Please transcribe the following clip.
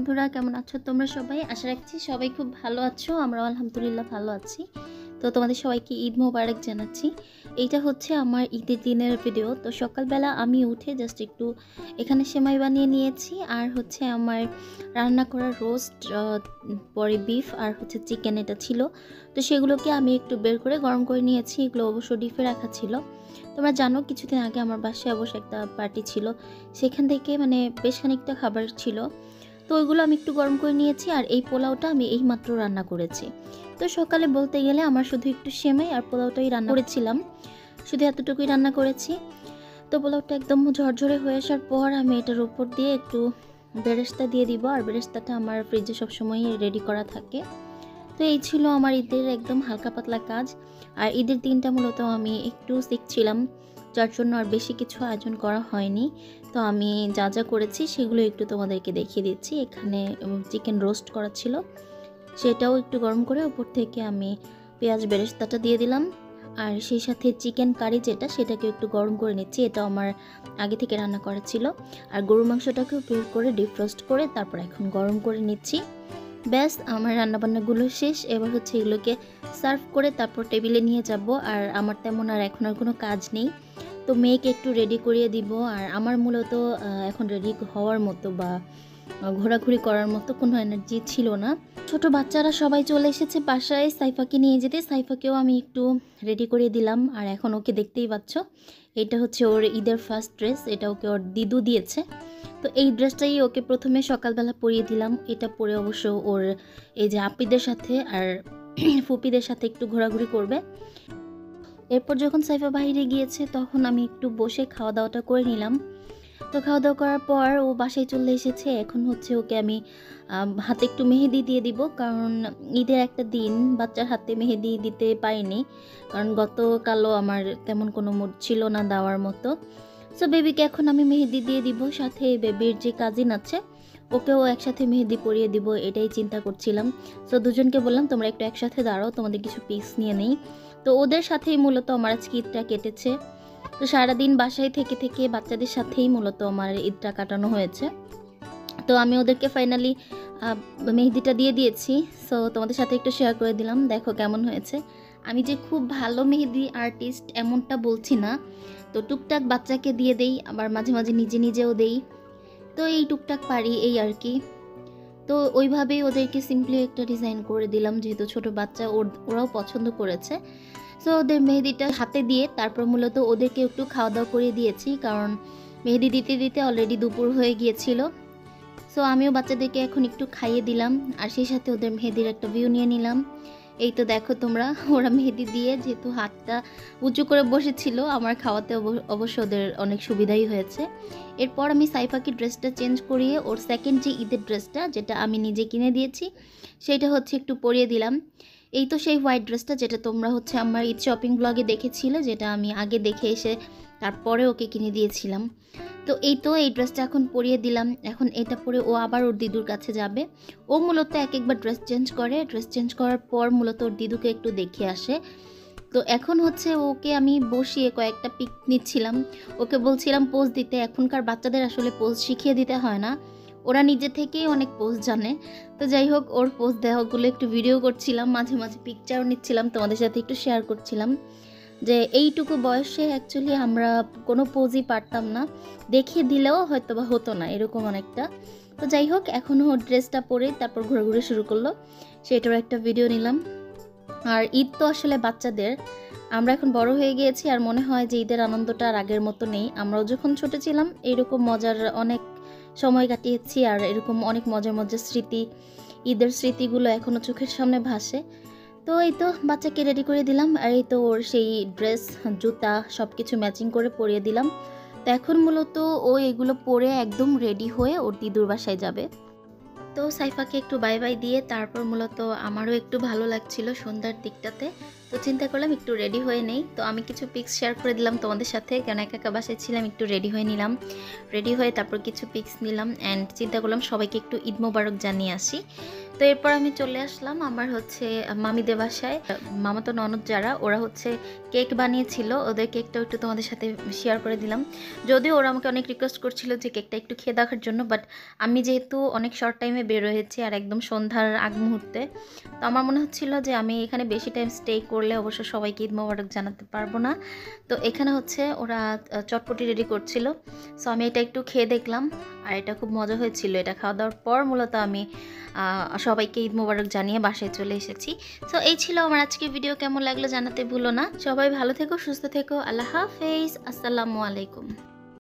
বন্ধুরা কেমন আছো তোমরা সবাই? আশা রাখছি সবাই খুব ভালো আছো। আমরাও আলহামদুলিল্লাহ ভালো আছি। তো তোমাদের সবাইকে ঈদ মোবারক জানাচ্ছি। এইটা হচ্ছে আমার ঈদের দিনের ভিডিও। তো সকালবেলা আমি উঠে জাস্ট একটু এখানে সেমাই বানিয়ে নিয়েছি, আর হচ্ছে আমার রান্না করা রোস্ট, পরে বিফ আর হচ্ছে চিকেন এটা ছিল। তো সেগুলোকে আমি একটু বের করে গরম করে নিয়েছি। এগুলো অবশ্য ডিপে রাখা ছিল। তোমরা জানো কিছুদিন আগে আমার বাসায় অবশ্য একটা পার্টি ছিল, সেখান থেকে মানে বেশ খানিকটা খাবার ছিল। তো ওইগুলো আমি একটু গরম করে নিয়েছি, আর এই পোলাওটা আমি এইমাত্র রান্না করেছি। তো সকালে বলতে গেলে আমার শুধু একটু সেমাই আর পোলাওটাই রান্না করেছিলাম, শুধু এতটুকুই রান্না করেছি। তো পোলাওটা একদম ঝরঝরে হয়ে আসার পর আমি এটার উপর দিয়ে একটু বেরেস্তা দিয়ে দিব, আর বেরেস্তাটা আমার ফ্রিজে সবসময়ই রেডি করা থাকে। তো এই ছিল আমার ঈদের একদম হালকা পাতলা কাজ। আর ঈদের দিনটা মূলত আমি একটু শিখছিলাম, যার জন্য আর বেশি কিছু আয়োজন করা হয়নি। তো আমি যা যা করেছি সেগুলো একটু তোমাদেরকে দেখিয়ে দিচ্ছি। এখানে চিকেন রোস্ট করা ছিল, সেটাও একটু গরম করে উপর থেকে আমি পেঁয়াজ বেরেস্তাটা দিয়ে দিলাম। আর সেই সাথে চিকেন কারি যেটা, সেটাকে একটু গরম করে নিচ্ছি। এটা আমার আগে থেকে রান্না করা ছিল। আর গরুর মাংসটাকেও বের করে ডিফ্রস্ট করে তারপর এখন গরম করে নিচ্ছি। ব্যাস, আমার রান্নাবান্নাগুলো শেষ। এবার হচ্ছে এগুলোকে সার্ভ করে তারপর টেবিলে নিয়ে যাব। আর আমার তেমন আর এখন আর কোনো কাজ নেই। তো মেয়েকে একটু রেডি করিয়ে দিব। আর আমার মূলত এখন রেডি হওয়ার মতো বা ঘোরাঘুরি করার মতো কোনো এনার্জি ছিল না। ছোট বাচ্চারা সবাই চলে এসেছে বাসায় সাইফাকে নিয়ে যেতে। সাইফাকেও আমি একটু রেডি করিয়ে দিলাম। আর এখন ওকে দেখতেই পাচ্ছ, এটা হচ্ছে ওর ঈদের ফার্স্ট ড্রেস। এটা ওকে ওর দিদু দিয়েছে। তো এই ড্রেসটাই ওকে প্রথমে সকালবেলা পরিয়ে দিলাম। এটা পরে অবশ্য ওর এই যে আপিদের সাথে আর ফুপিদের সাথে একটু ঘোরাঘুরি করবে। এরপর যখন সাইফা বাইরে গিয়েছে তখন আমি একটু বসে খাওয়া দাওয়াটা করে নিলাম। তো খাওয়া দাওয়া করার পর ও বাসায় চলে এসেছে। এখন হচ্ছে ওকে আমি হাতে একটু মেহেদি দিয়ে দিব, কারণ ঈদের একটা দিন বাচ্চার হাতে মেহেদি দিতে পারিনি, কারণ গতকালও আমার তেমন কোনো মুড ছিল না দেওয়ার মতো। সো বেবিকে এখন আমি মেহেদি দিয়ে দিব, সাথে বেবির যে কাজিন আছে ওকেও একসাথে মেহেদি পরিয়ে দিব, এটাই চিন্তা করছিলাম। সো দুজনকে বললাম তোমরা একটু একসাথে দাঁড়াও, তোমাদের কিছু পিস নিয়ে নেই। তো ওদের সাথেই মূলত আমার আজকে ঈদটা কেটেছে। তো সারাদিন বাসায় থেকে থেকে বাচ্চাদের সাথেই মূলত আমার ঈদটা কাটানো হয়েছে। তো আমি ওদেরকে ফাইনালি মেহেদিটা দিয়ে দিয়েছি। সো তোমাদের সাথে একটু শেয়ার করে দিলাম, দেখো কেমন হয়েছে। আমি যে খুব ভালো মেহেদি আর্টিস্ট এমনটা বলছি না। তো টুকটাক বাচ্চাকে দিয়ে দেই, আবার মাঝে মাঝে নিজেও দেই। তো এই টুকটাক পারি এই আর কি। তো ওইভাবেই ওদেরকে সিম্পলি একটা ডিজাইন করে দিলাম, যেহেতু ছোট বাচ্চা ওরাও পছন্দ করেছে। সো ওদের মেহেদিটা হাতে দিয়ে তারপর মূলত ওদেরকে একটু খাওয়া দাওয়া করে দিয়েছি, কারণ মেহেদি দিতে দিতে অলরেডি দুপুর হয়ে গিয়েছিল। সো আমিও বাচ্চাদেরকে এখন একটু খাইয়ে দিলাম, আর সেই সাথে ওদের মেহেদির একটা ভিউ নিয়ে নিলাম। এই তো দেখো তোমরা, ওরা মেহেদি দিয়ে যেহেতু হাতটা উঁচু করে বসেছিল, আমার খাওয়াতে অবশ্য ওদের অনেক সুবিধাই হয়েছে। এরপর আমি সাইফাকে ড্রেসটা চেঞ্জ করিয়ে ওর সেকেন্ড যে ঈদের ড্রেসটা, যেটা আমি নিজে কিনে দিয়েছি, সেটা হচ্ছে একটু পরিয়ে দিলাম। এই তো সেই হোয়াইট ড্রেসটা যেটা তোমরা হচ্ছে আমার ঈদ শপিং ব্লগে দেখেছিলে, যেটা আমি আগে দেখে এসে তারপরে ওকে কিনে দিয়েছিলাম। তো এই তো এই ড্রেসটা এখন পরিয়ে দিলাম। এখন এটা পরে ও আবার ওর দিদুর কাছে যাবে। ও মূলত একবার ড্রেস চেঞ্জ করে, ড্রেস চেঞ্জ করার পর মূলত ওর দিদুকে একটু দেখে আসে। তো এখন হচ্ছে ওকে আমি বসিয়ে কয়েকটা পিক নিচ্ছিলাম, ওকে বলছিলাম পোজ দিতে। এখনকার বাচ্চাদের আসলে পোজ শিখিয়ে দিতে হয় না, ওরা নিজে থেকেই অনেক পোজ জানে। তো যাই হোক, ওর পোজ দেওয়াগুলো একটু ভিডিও করছিলাম, মাঝে মাঝে পিকচারও নিচ্ছিলাম, তোমাদের সাথে একটু শেয়ার করছিলাম যে এইটুকু বয়সে অ্যাকচুয়ালি আমরা কোনো পোজই পারতাম না, দেখিয়ে দিলেও হয়তো বা হতো না এরকম অনেকটা। তো যাই হোক, এখনও ড্রেসটা পরে তারপর ঘোরাঘুরি শুরু করলো, সেটারও একটা ভিডিও নিলাম। আর ঈদ তো আসলে বাচ্চাদের, আমরা এখন বড় হয়ে গিয়েছি আর মনে হয় যে ঈদের আনন্দটা আর আগের মতো নেই। আমরাও যখন ছোট ছিলাম এরকম মজার অনেক সময় কাটিয়েছি, আর এরকম অনেক মজার মজার স্মৃতি, ঈদের স্মৃতিগুলো এখনও চোখের সামনে ভাসে। তো এই তো বাচ্চাকে রেডি করে দিলাম, আর এই তো ওর সেই ড্রেস জুতা সব কিছু ম্যাচিং করে পরিয়ে দিলাম। তো এখন মূলত ও এগুলো পরে একদম রেডি হয়ে ওর দিদুর বাসায় যাবে। তো সাইফাকে একটু বাই বাই দিয়ে তারপর মূলত আমারও একটু ভালো লাগছিল সন্ধ্যার দিকটাতে। তো চিন্তা করলাম একটু রেডি হয়ে নেই। তো আমি কিছু পিক্স শেয়ার করে দিলাম তোমাদের সাথে, কেন একা একা বাসায় ছিলাম, একটু রেডি হয়ে নিলাম। রেডি হয়ে তারপর কিছু পিক্স নিলাম, অ্যান্ড চিন্তা করলাম সবাইকে একটু ঈদ মোবারক জানিয়ে আসি। তো এরপর আমি চলে আসলাম আমার হচ্ছে মামিদের বাসায়। মামাতো ননদ যারা ওরা হচ্ছে কেক বানিয়েছিল, ওদের কেকটাও একটু তোমাদের সাথে শেয়ার করে দিলাম। যদিও ওরা আমাকে অনেক রিকোয়েস্ট করছিল যে কেকটা একটু খেয়ে দেখার জন্য, বাট আমি যেহেতু অনেক শর্ট টাইমে বের হয়েছি আর একদম সন্ধ্যার আগ মুহূর্তে, তো আমার মনে হচ্ছিল যে আমি এখানে বেশি টাইম স্টে করলে অবশ্য সবাইকে ঈদ মোবারক জানাতে পারবো না। তো এখানে হচ্ছে ওরা চটপটি রেডি করছিল, সো আমি এটা একটু খেয়ে দেখলাম আর এটা খুব মজা হয়েছিল। এটা খাওয়া দাওয়ার পর মূলত আমি সবাইকে ঈদ মোবারক জানিয়ে বাসায় চলে এসেছি। সো এই ছিল আমার আজকের ভিডিও, কেমন লাগলো জানাতে ভুলো না। সবাই ভালো থেকো, সুস্থ থেকো, আল্লাহ হাফেজ, আসসালামু আলাইকুম।